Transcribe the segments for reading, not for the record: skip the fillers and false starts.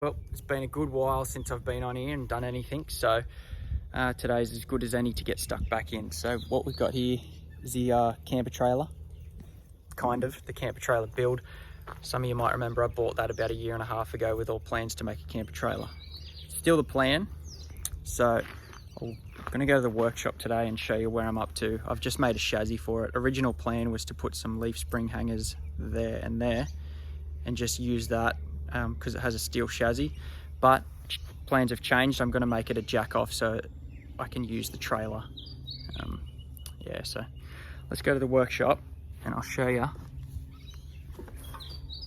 Well, it's been a good while since I've been on here and done anything, so today's as good as any to get stuck back in. So what we've got here is the camper trailer, kind of, the camper trailer build. Some of you might remember I bought that about 1.5 years ago with all plans to make a camper trailer. Still the plan, so I'm going to go to the workshop today and show you where I'm up to. I've just made a chassis for it. Original plan was to put some leaf spring hangers there and there and just use that because it has a steel chassis, but plans have changed. I'm going to make it a jack off so I can use the trailer. Yeah, so let's go to the workshop and I'll show you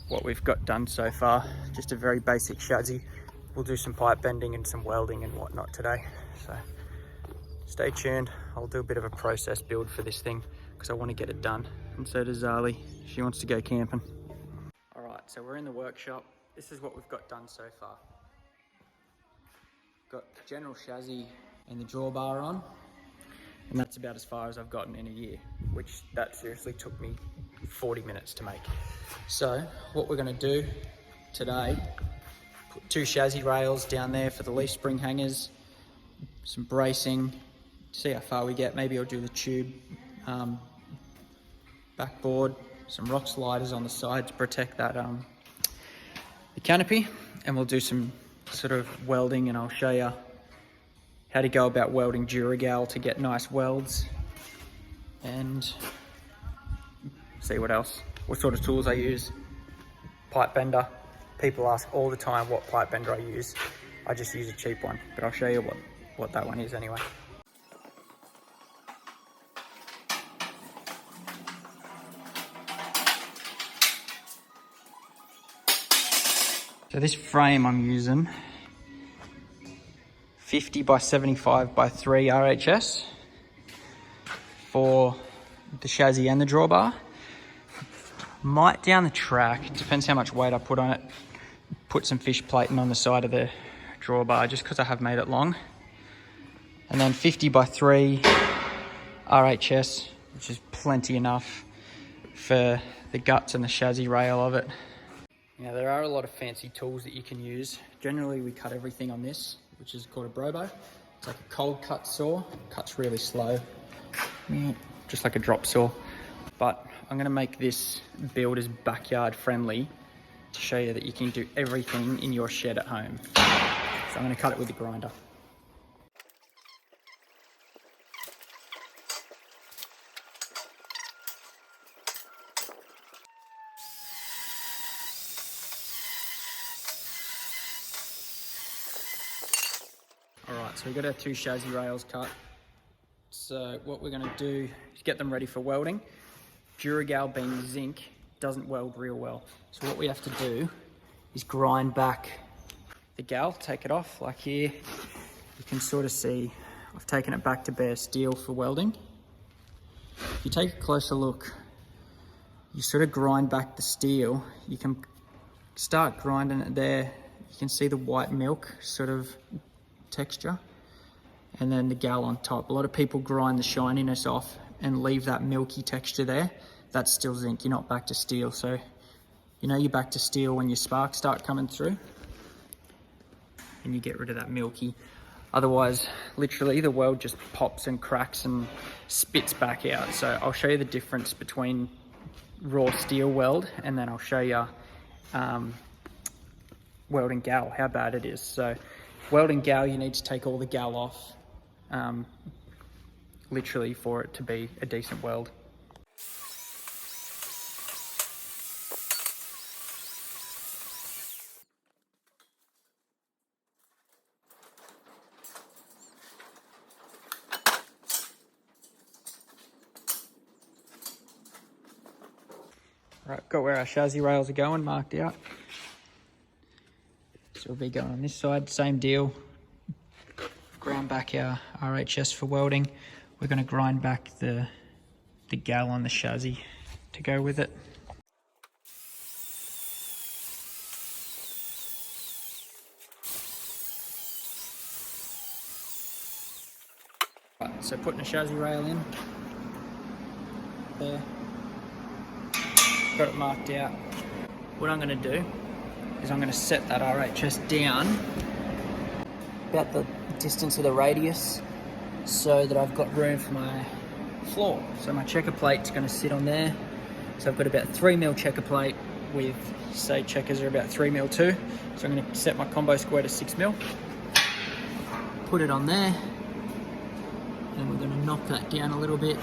what we've got done so far. Just a very basic chassis. We'll do some pipe bending and some welding and whatnot today, so stay tuned. I'll do a bit of a process build for this thing because I want to get it done, and so does Zali. She wants to go camping. All right, so we're in the workshop. This is what we've got done so far. Got the general chassis and the drawbar on, and that's about as far as I've gotten in a year, which that seriously took me 40 minutes to make. So what we're going to do today, put 2 chassis rails down there for the leaf spring hangers, some bracing, see how far we get. Maybe I'll do the tube backboard, some rock sliders on the side to protect that the canopy, and we'll do some sort of welding, and I'll show you how to go about welding Duragal to get nice welds, and see what else, what sort of tools I use. Pipe bender. People ask all the time what pipe bender I use. I just use a cheap one, but I'll show you what that one is anyway. So this frame I'm using 50 by 75 by 3 RHS for the chassis and the drawbar. Might down the track, it depends how much weight I put on it, put some fish plating on the side of the drawbar just because I have made it long. And then 50 by 3 RHS, which is plenty enough for the guts and the chassis rail of it. Now there are a lot of fancy tools that you can use. Generally we cut everything on this, which is called a brobo. It's like a cold cut saw, cuts really slow, just like a drop saw. But I'm gonna make this build as backyard friendly to show you that you can do everything in your shed at home. So I'm gonna cut it with the grinder. Alright, so we've got our 2 chassis rails cut. So what we're going to do is get them ready for welding. Duragal being zinc doesn't weld real well. So what we have to do is grind back the gal, take it off like here. You can sort of see I've taken it back to bare steel for welding. If you take a closer look, you sort of grind back the steel. You can start grinding it there. You can see the white milk sort of texture, and then the gal on top. A lot of people grind the shininess off and leave that milky texture there. That's still zinc, you're not back to steel. So you know you're back to steel when your sparks start coming through and you get rid of that milky. Otherwise, literally the weld just pops and cracks and spits back out. So I'll show you the difference between raw steel weld, and then I'll show you welding gal, how bad it is. So welding gal, you need to take all the gal off, literally, for it to be a decent weld. Right, got where our chassis rails are going marked out. So we'll be going on this side, same deal. Ground back our RHS for welding. We're going to grind back the gal on the chassis to go with it. Right, so putting a chassis rail in there. Got it marked out. What I'm going to do is I'm going to set that RHS down about the distance of the radius so that I've got room for my floor. So my checker plate's going to sit on there. So I've got about 3mm checker plate with, say, checkers are about 3mm too. So I'm going to set my combo square to 6mm. Put it on there. And we're going to knock that down a little bit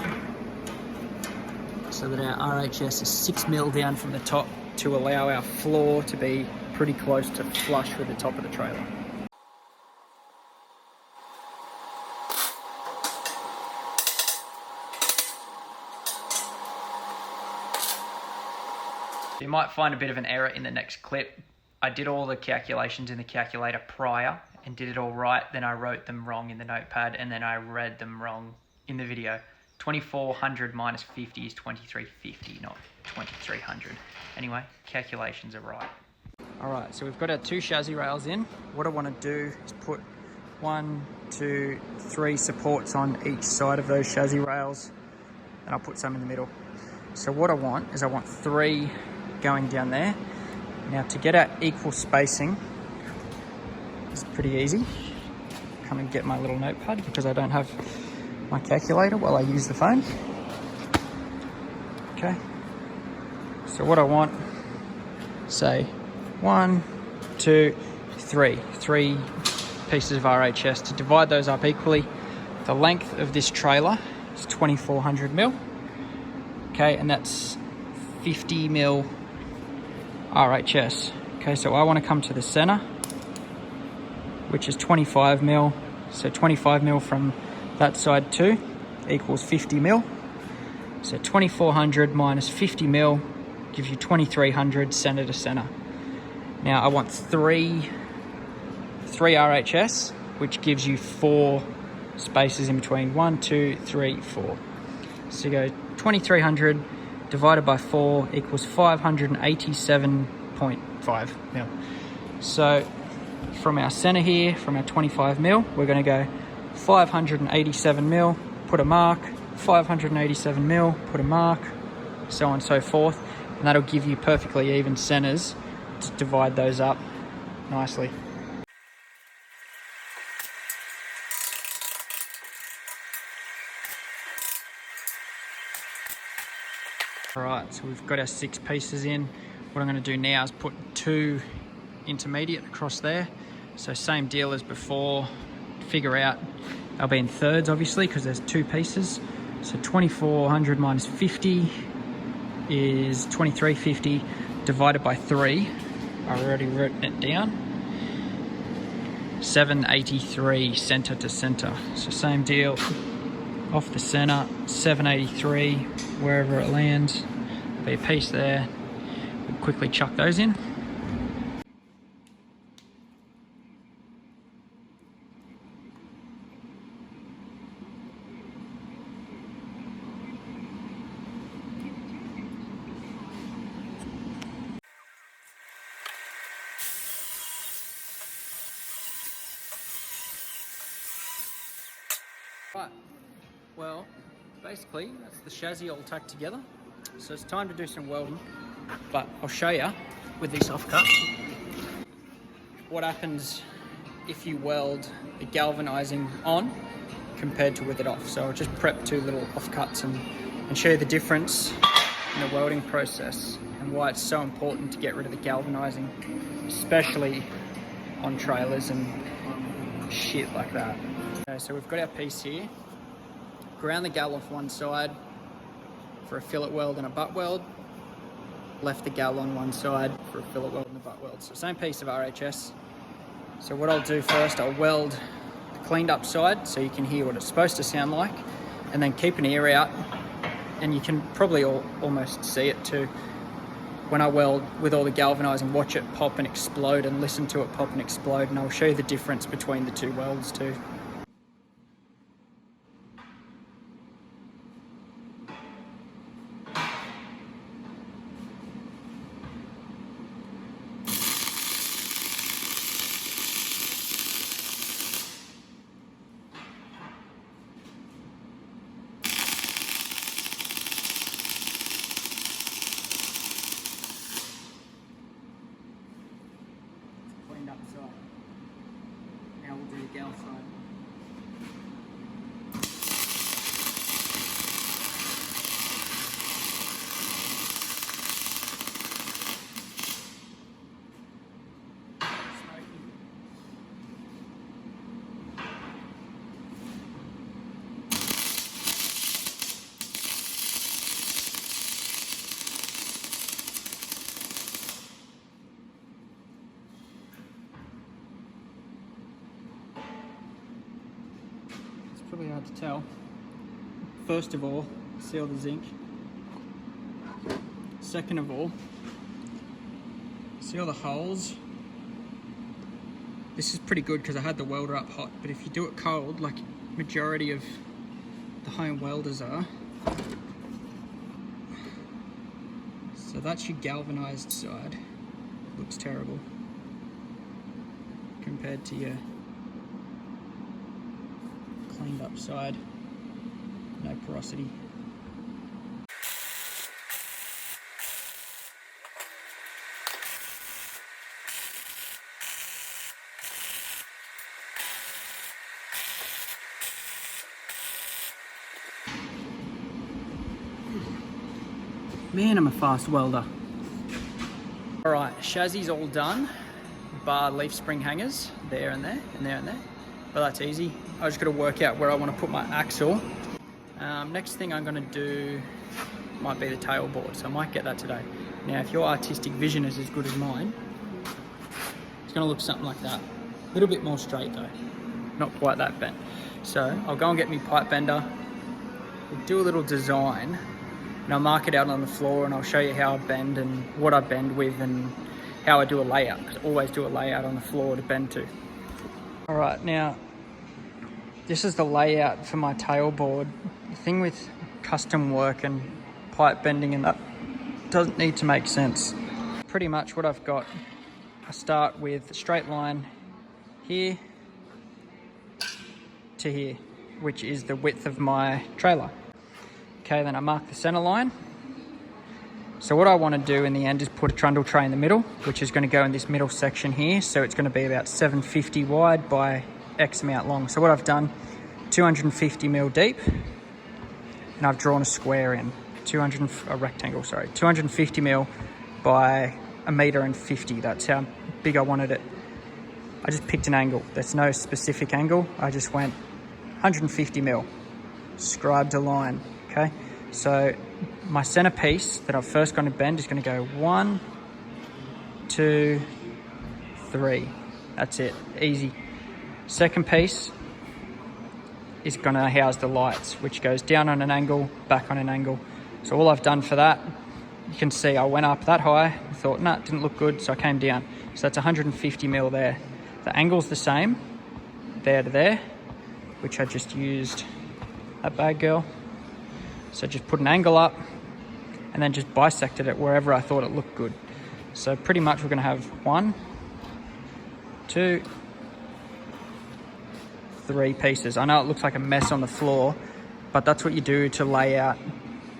so that our RHS is 6mm down from the top to allow our floor to be pretty close to flush with the top of the trailer. You might find a bit of an error in the next clip. I did all the calculations in the calculator prior and did it all right, then I wrote them wrong in the notepad and then I read them wrong in the video. 2400 minus 50 is 2350, not 2300. Anyway, calculations are right. Alright, so we've got our 2 chassis rails in. What I want to do is put 1, 2, 3 supports on each side of those chassis rails, and I'll put some in the middle. So what I want is 3 going down there. Now to get our equal spacing, it's pretty easy. Come and get my little notepad because I don't have my calculator while I use the phone. Okay. So what I want, say 1, 2, 3. 3 pieces of RHS. To divide those up equally, the length of this trailer is 2400mm. Okay, and that's 50mm RHS. Okay, so I want to come to the center, which is 25mm. So 25mm from that side too equals 50mm. So 2400 minus 50mm gives you 2300 center to center. Now I want 3 RHS, which gives you 4 spaces in between. 1, 2, 3, 4. So you go 2300 divided by 4 equals 587.5 mil. So from our center here, from our 25 mil, we're going to go 587 mil, put a mark, 587 mil, put a mark, so on and so forth. And that'll give you perfectly even centers to divide those up nicely. Alright, so we've got our 6 pieces in. What I'm going to do now is put 2 intermediate across there. So same deal as before, figure out, they'll be in thirds obviously because there's 2 pieces. So 2400 minus 50 is 2350 divided by 3. I've already written it down. 783 center to center. So same deal, off the center, 783, wherever it lands. There'll be a piece there. We'll quickly chuck those in. Right, well, basically that's the chassis all tacked together. So it's time to do some welding, but I'll show you with this offcut what happens if you weld the galvanizing on compared to with it off. So I'll just prep 2 little offcuts and show you the difference in the welding process and why it's so important to get rid of the galvanizing, especially on trailers and shit like that. Okay, so we've got our piece here. Ground the gal off one side for a fillet weld and a butt weld. Left the gal on one side for a fillet weld and a butt weld. So same piece of RHS. So what I'll do first, I'll weld the cleaned up side so you can hear what it's supposed to sound like, and then keep an ear out, and you can probably almost see it too. When I weld with all the galvanizing, watch it pop and explode and listen to it pop and explode, and I'll show you the difference between the 2 welds too. gal side. Probably hard to tell. First of all, seal the zinc. Second of all, seal the holes. This is pretty good because I had the welder up hot, but if you do it cold, like majority of the home welders are, so that's your galvanized side. Looks terrible compared to your cleaned up side, no porosity. Man, I'm a fast welder. All right, chassis all done, bar leaf spring hangers, there and there, and there and there. But that's easy. I just got to work out where I want to put my axle. Next thing I'm going to do might be the tailboard, so I might get that today. Now, if your artistic vision is as good as mine, it's going to look something like that. A little bit more straight though, not quite that bent. So I'll go and get me pipe bender, we'll do a little design, and I'll mark it out on the floor, and I'll show you how I bend and what I bend with and how I do a layout, because I always do a layout on the floor to bend to. All right, now, this is the layout for my tailboard. The thing with custom work and pipe bending and that doesn't need to make sense. Pretty much what I've got, I start with a straight line here to here, which is the width of my trailer. Okay, then I mark the center line. So what I want to do in the end is put a trundle tray in the middle, which is going to go in this middle section here. So it's going to be about 750 wide by X amount long. So what I've done, 250 mil deep, and I've drawn a square in, a rectangle, sorry, 250 mil by 1.50 m. That's how big I wanted it. I just picked an angle. There's no specific angle. I just went 150 mil, scribed a line, okay? So my center piece that I'm first going to bend is going to go 1, 2, 3. That's it, easy. Second piece is going to house the lights, which goes down on an angle, back on an angle. So all I've done for that, you can see I went up that high, I thought, nah, it didn't look good, so I came down. So that's 150 mil there. The angle's the same, there to there, which I just used that bad girl. So just put an angle up and then just bisected it wherever I thought it looked good. So pretty much we're going to have 1, 2, 3 pieces. I know it looks like a mess on the floor, but that's what you do to lay out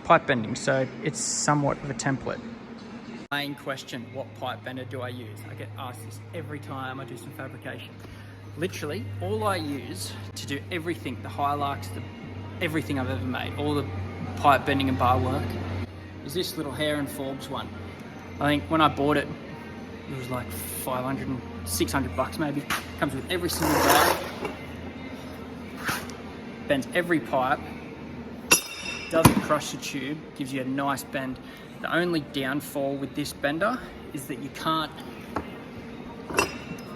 pipe bending. So it's somewhat of a template. Main question, what pipe bender do I use? I get asked this every time I do some fabrication. Literally, all I use to do everything, the Hilux, everything I've ever made, all the pipe bending and bar work, is this little Hare and Forbes one. I think when I bought it, it was like 500, 600 bucks maybe. Comes with every single bar, bends every pipe, doesn't crush the tube, gives you a nice bend. The only downfall with this bender is that you can't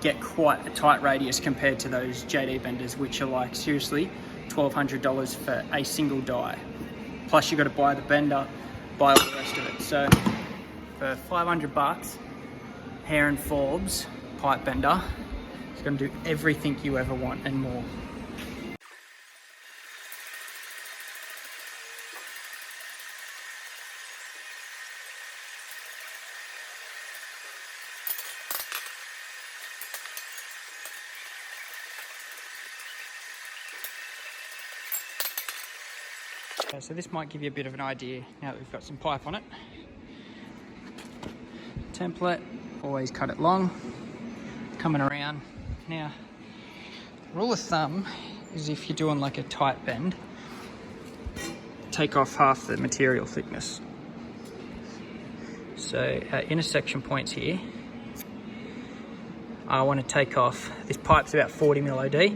get quite a tight radius compared to those JD benders, which are like seriously $1,200 for a single die. Plus you got to buy the bender, buy all the rest of it. So for 500 bucks, Hare and Forbes pipe bender is going to do everything you ever want and more. Okay, so this might give you a bit of an idea now that we've got some pipe on it. Template, always cut it long, coming around. Now, Rule of thumb is if you're doing like a tight bend, take off half the material thickness. So at intersection points here, I want to take off, this pipe's about 40 mil OD,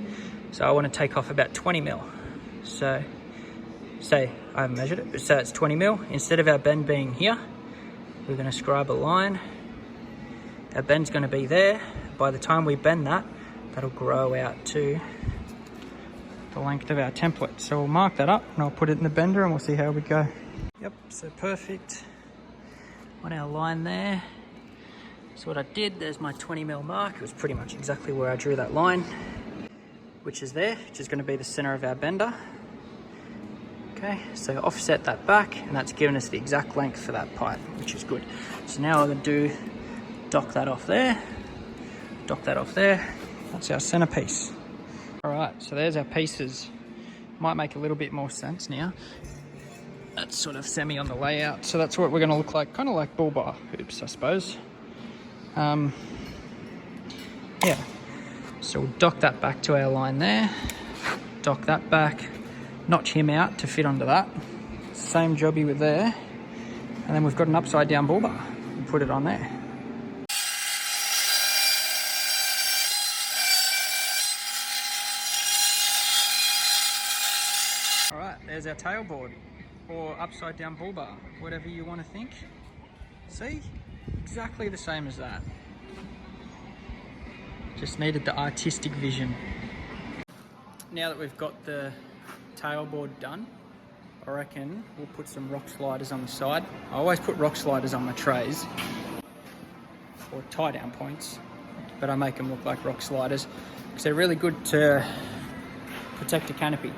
so I want to take off about 20 mil. So say I haven't measured it, but say it's 20 mil. Instead of our bend being here, we're going to scribe a line. Our bend's going to be there. By the time we bend that, that'll grow out to the length of our template. So we'll mark that up and I'll put it in the bender and we'll see how we go. Yep, so perfect on our line there. So what I did, there's my 20 mil mark. It was pretty much exactly where I drew that line, which is there, which is going to be the center of our bender. Okay, so offset that back, and that's given us the exact length for that pipe, which is good. So now I'm going to dock that off there, dock that off there. That's our centerpiece. All right, so there's our pieces. Might make a little bit more sense now. That's sort of semi on the layout. So that's what we're going to look like, kind of like bull bar hoops, I suppose. Yeah, so we'll dock that back to our line there, dock that back, notch him out to fit onto that. Same jobby with there. And then we've got an upside down bull bar. We'll put it on there. All right, there's our tailboard or upside down bull bar, whatever you want to think. See, exactly the same as that. Just needed the artistic vision. Now that we've got the tailboard done, I reckon we'll put some rock sliders on the side. I always put rock sliders on my trays or tie down points, but I make them look like rock sliders because they're really good to protect a canopy.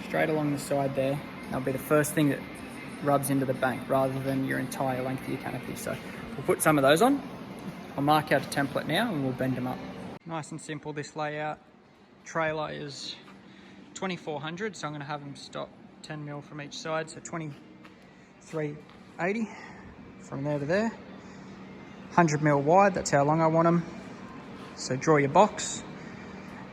Straight along the side there, that'll be the first thing that rubs into the bank rather than your entire length of your canopy. So we'll put some of those on. I'll mark out a template now and we'll bend them up. Nice and simple, this layout. Trailer is 2400, so I'm going to have them stop 10 mil from each side, so 2380 from there to there. 100 mil wide, that's how long I want them. So draw your box,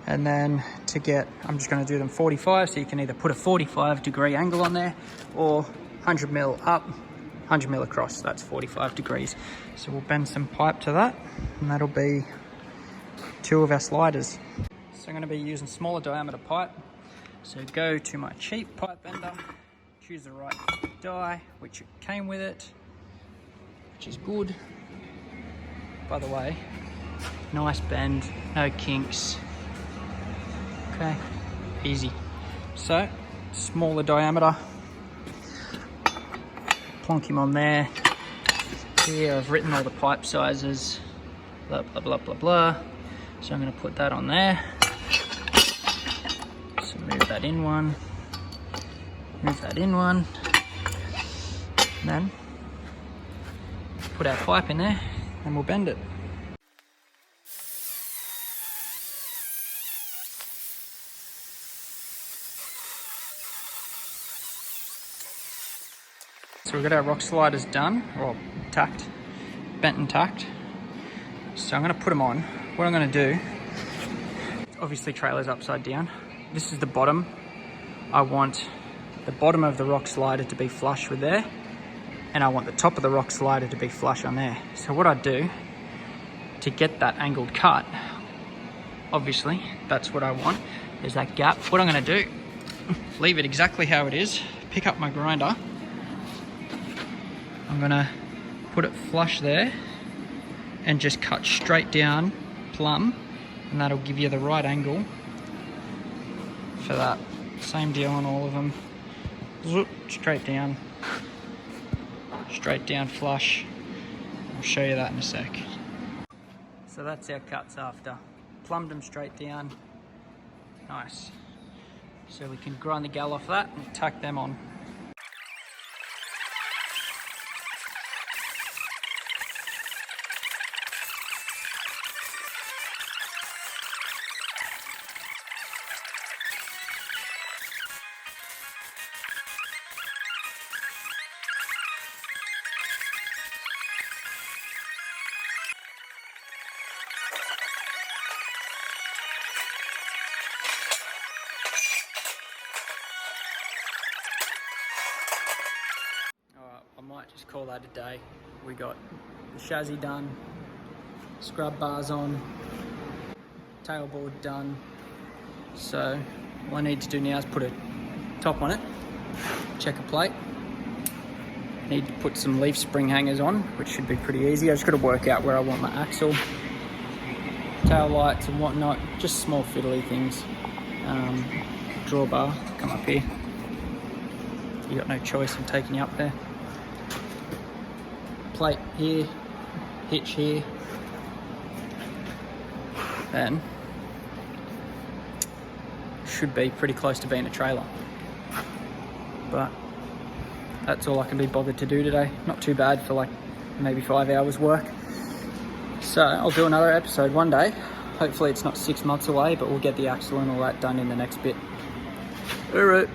and then to get, I'm just going to do them 45, so you can either put a 45-degree angle on there or 100 mil up, 100 mil across, so that's 45 degrees. So we'll bend some pipe to that, and that'll be 2 of our sliders. So I'm going to be using smaller diameter pipe. So go to my cheap pipe bender, choose the right die, which it came with it, which is good. By the way, nice bend, no kinks. Okay, easy. So, smaller diameter, plonk him on there. Here I've written all the pipe sizes, blah, blah, blah, blah, blah. So I'm going to put that on there. So move that in one, move that in one, and then put our pipe in there and we'll bend it. So we've got our rock sliders done, or tacked, bent and tacked. So I'm going to put them on. What I'm going to do, obviously trailer's upside down. This is the bottom. I want the bottom of the rock slider to be flush with there, and I want the top of the rock slider to be flush on there. So what I do to get that angled cut, obviously that's what I want, is that gap. What I'm going to do, leave it exactly how it is, pick up my grinder, I'm going to put it flush there and just cut straight down plumb, and that'll give you the right angle for that. Same deal on all of them. Zoop, straight down flush. I'll show you that in a sec. So that's our cuts after. Plumbed them straight down. Nice. So we can grind the gal off that and tack them on. that today. We got the chassis done, scrub bars on, tailboard done. So all I need to do now is put a top on it, checker plate. Need to put some leaf spring hangers on, which should be pretty easy. I just got to work out where I want my axle, tail lights and whatnot, just small fiddly things. Drawbar, come up here. You got no choice in taking you up there. Plate here, hitch here. Then should be pretty close to being a trailer. But that's all I can be bothered to do today. Not too bad for like maybe 5 hours work. So I'll do another episode one day. Hopefully it's not 6 months away, but we'll get the axle and all that done in the next bit. All right.